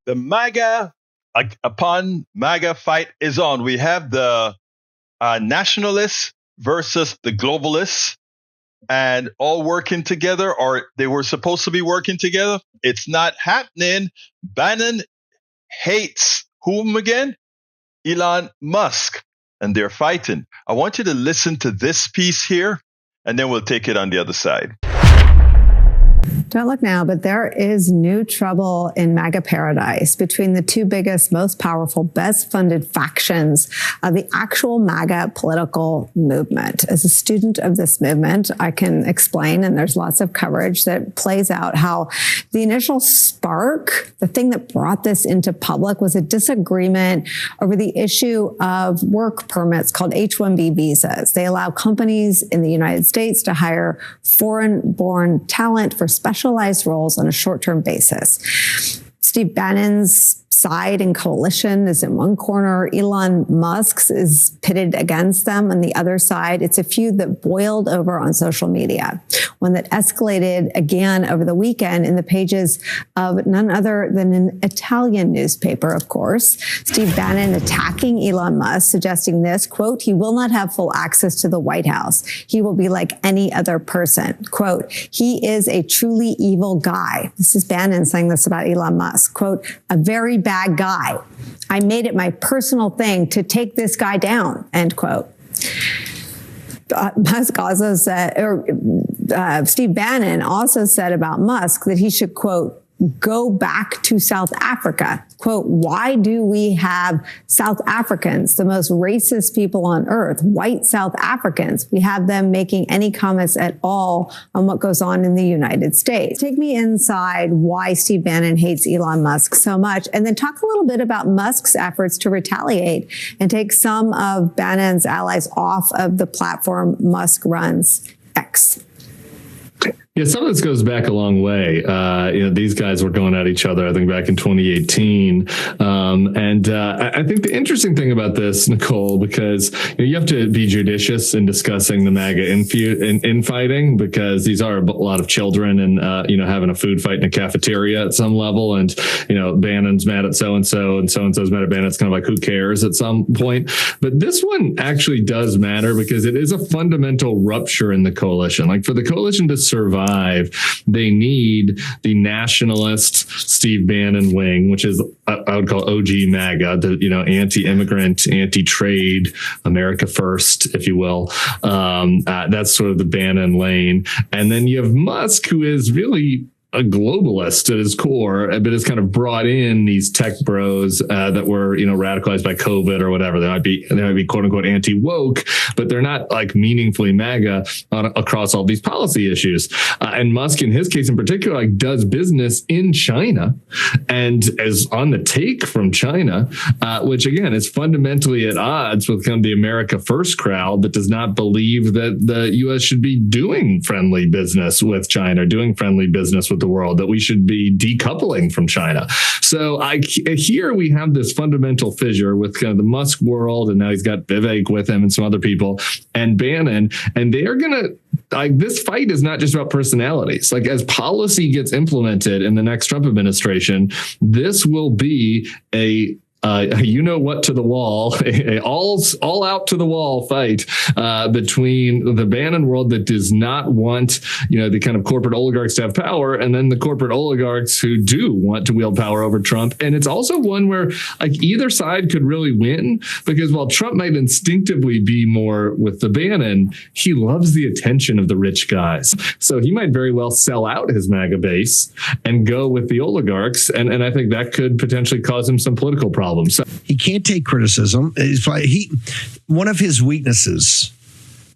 The MAGA, upon MAGA fight is on. We have the nationalists versus the globalists, and all working together, or they were supposed to be working together. It's not happening. Bannon hates whom again? Elon Musk, and they're fighting. I want you to listen to this piece here, and then we'll take it on the other side. Don't look now, but there is new trouble in MAGA paradise between the two biggest, most powerful, best funded factions of the actual MAGA political movement. As a student of this movement, I can explain, and there's lots of coverage that plays out how the initial spark, the thing that brought this into public, was a disagreement over the issue of work permits called H-1B visas. They allow companies in the United States to hire foreign-born talent for specialized roles on a short-term basis. Steve Bannon's side and coalition is in one corner. Elon Musk's is pitted against them on the other side. It's a feud that boiled over on social media, one that escalated again over the weekend in the pages of none other than an Italian newspaper, of course. Steve Bannon attacking Elon Musk, suggesting this, quote, "He will not have full access to the White House. He will be like any other person." Quote, "He is a truly evil guy." This is Bannon saying this about Elon Musk. Quote, "A very bad guy. I made it my personal thing to take this guy down," end quote. Musk also said, Steve Bannon also said about Musk that he should, quote, "go back to South Africa." Quote, "Why do we have South Africans, the most racist people on earth, white South Africans? We have them making any comments at all on what goes on in the United States." Take me inside why Steve Bannon hates Elon Musk so much, and then talk a little bit about Musk's efforts to retaliate and take some of Bannon's allies off of the platform Musk runs, X. Yeah, some of this goes back a long way. These guys were going at each other, I think, back in 2018. I think the interesting thing about this, Nicole, because you have to be judicious in discussing the MAGA infighting, because these are a lot of children and, having a food fight in a cafeteria at some level. And, Bannon's mad at so-and-so and so-and-so's mad at Bannon. It's kind of like, who cares at some point? But this one actually does matter because it is a fundamental rupture in the coalition. Like, for the coalition to survive, they need the nationalist Steve Bannon wing, which is I would call OG MAGA, the anti-immigrant, anti-trade, America first, if you will. That's sort of the Bannon lane, and then you have Musk, who is really a globalist at his core, but has kind of brought in these tech bros that were, radicalized by COVID or whatever. They might be quote unquote anti-woke, but they're not like meaningfully MAGA across all these policy issues. And Musk, in his case in particular, does business in China and is on the take from China, which again is fundamentally at odds with kind of the America First crowd that does not believe that the U.S. should be doing friendly business with China, doing friendly business with the world, that we should be decoupling from China. So here we have this fundamental fissure with kind of the Musk world, and now he's got Vivek with him and some other people and Bannon, and they are going to, this fight is not just about personalities. As policy gets implemented in the next Trump administration, this will be a what to the wall, all out to the wall fight between the Bannon world that does not want, the kind of corporate oligarchs to have power, and then the corporate oligarchs who do want to wield power over Trump. And it's also one where either side could really win, because while Trump might instinctively be more with the Bannon, he loves the attention of the rich guys. So he might very well sell out his MAGA base and go with the oligarchs. And I think that could potentially cause him some political problems. So he can't take criticism. One of his weaknesses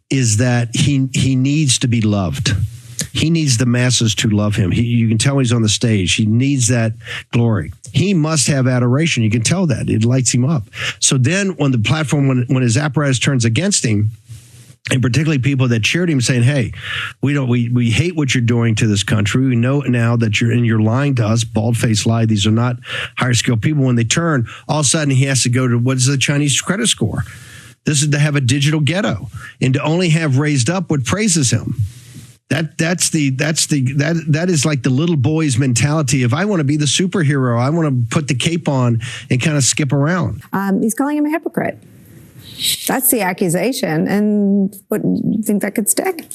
is that he needs to be loved. He needs the masses to love him. You can tell he's on the stage. He needs that glory. He must have adoration. You can tell that. It lights him up. So then when the platform, when his apparatus turns against him, and particularly people that cheered him, saying, "Hey, we hate what you're doing to this country. We know now that you're lying to us, bald-faced lie. These are not higher skilled people." When they turn, all of a sudden he has to go to what is the Chinese credit score? This is to have a digital ghetto and to only have raised up what praises him. That is like the little boy's mentality. If I want to be the superhero, I want to put the cape on and kind of skip around. He's calling him a hypocrite. That's the accusation. And what, you think that could stick?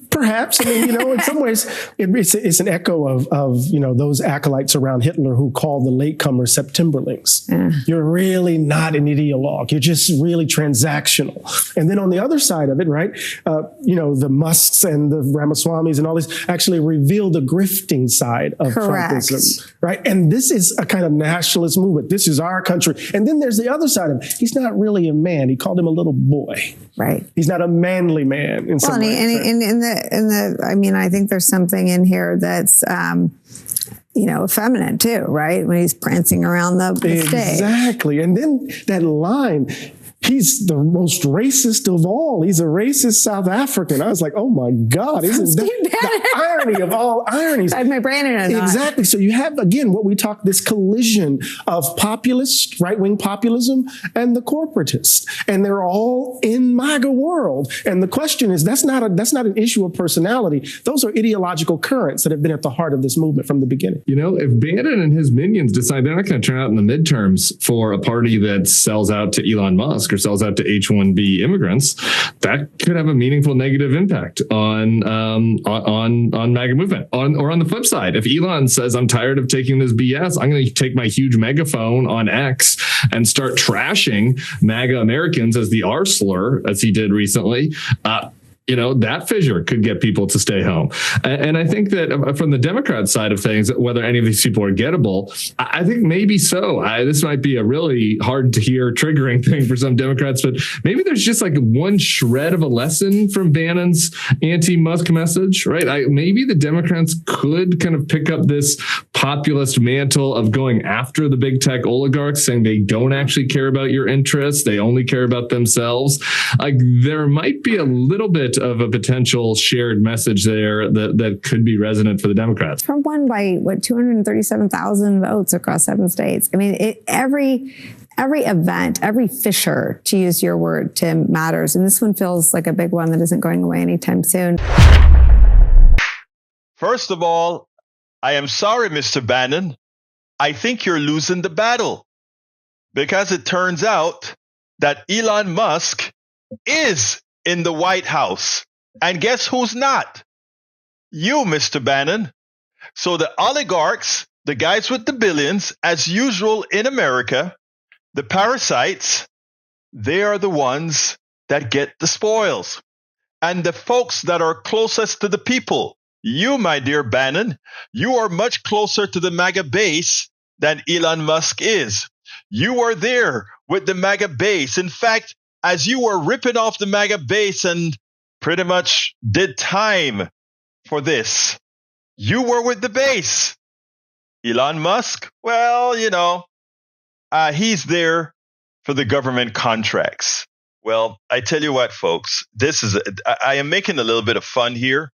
Perhaps. I mean, in some ways, it's an echo of those acolytes around Hitler who called the latecomers Septemberlings. Yeah. You're really not an ideologue. You're just really transactional. And then on the other side of it, right, the Musks and the Ramaswamis and all this actually reveal the grifting side of Trumpism, right? And this is a kind of nationalist movement. This is our country. And then there's the other side of it. He's not really a man. He called him a little boy. Right. He's not a manly man in some way. I think there's something in here that's, effeminate too, right? When he's prancing around the stage. Exactly. And then that line, he's the most racist of all. He's a racist South African. I was like, oh my God, isn't that the irony of all ironies? I had my brain in it. Exactly. So you have, again, what we talk, this collision of populist, right-wing populism and the corporatist. And they're all in MAGA world. And the question is, that's not an issue of personality. Those are ideological currents that have been at the heart of this movement from the beginning. If Bannon and his minions decide they're not going to turn out in the midterms for a party that sells out to Elon Musk or sells out to H-1B immigrants, that could have a meaningful negative impact on MAGA movement. On the flip side, if Elon says, I'm tired of taking this BS, I'm going to take my huge megaphone on X and start trashing MAGA Americans as the R slur, as he did recently, that fissure could get people to stay home. And I think that from the Democrat side of things, whether any of these people are gettable, I think maybe so. This might be a really hard to hear triggering thing for some Democrats, but maybe there's just like one shred of a lesson from Bannon's anti-Musk message, right? Maybe the Democrats could kind of pick up this populist mantle of going after the big tech oligarchs, saying they don't actually care about your interests. They only care about themselves. Like there might be a little bit of a potential shared message there that could be resonant for the Democrats. Trump won by 237,000 votes across 7 states. I mean, every event, every fissure, to use your word, Tim, matters. And this one feels like a big one that isn't going away anytime soon. First of all, I am sorry, Mr. Bannon. I think you're losing the battle because it turns out that Elon Musk is in the White House. And guess who's not? You, Mr. Bannon. So the oligarchs, the guys with the billions, as usual in America, the parasites, they are the ones that get the spoils. And the folks that are closest to the people, you, my dear Bannon, you are much closer to the MAGA base than Elon Musk is. You are there with the MAGA base. In fact, as you were ripping off the MAGA base and pretty much did time for this, you were with the base. Elon Musk, well, he's there for the government contracts. Well, I tell you what, folks, I am making a little bit of fun here,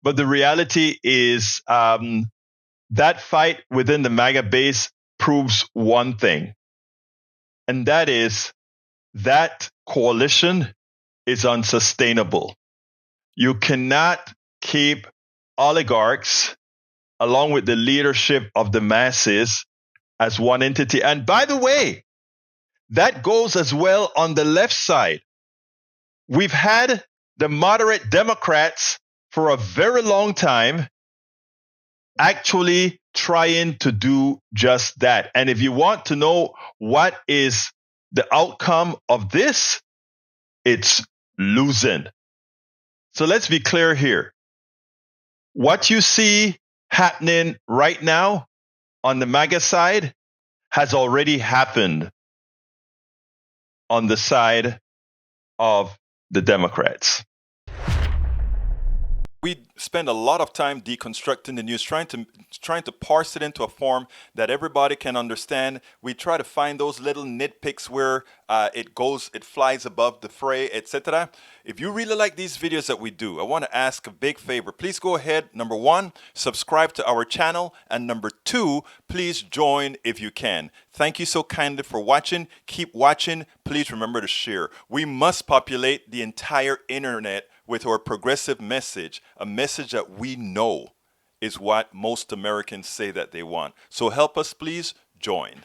but the reality is that fight within the MAGA base proves one thing, and that is that coalition is unsustainable. You cannot keep oligarchs along with the leadership of the masses as one entity. And by the way, that goes as well on the left side. We've had the moderate Democrats for a very long time actually trying to do just that. And if you want to know what is the outcome of this, it's losing. So let's be clear here. What you see happening right now on the MAGA side has already happened on the side of the Democrats. We spend a lot of time deconstructing the news, trying to parse it into a form that everybody can understand. We try to find those little nitpicks where it flies above the fray, etc. If you really like these videos that we do, I want to ask a big favor. Please go ahead. Number 1, subscribe to our channel. And number 2, please join if you can. Thank you so kindly for watching. Keep watching. Please remember to share. We must populate the entire internet with our progressive message, a message that we know is what most Americans say that they want. So help us, please join.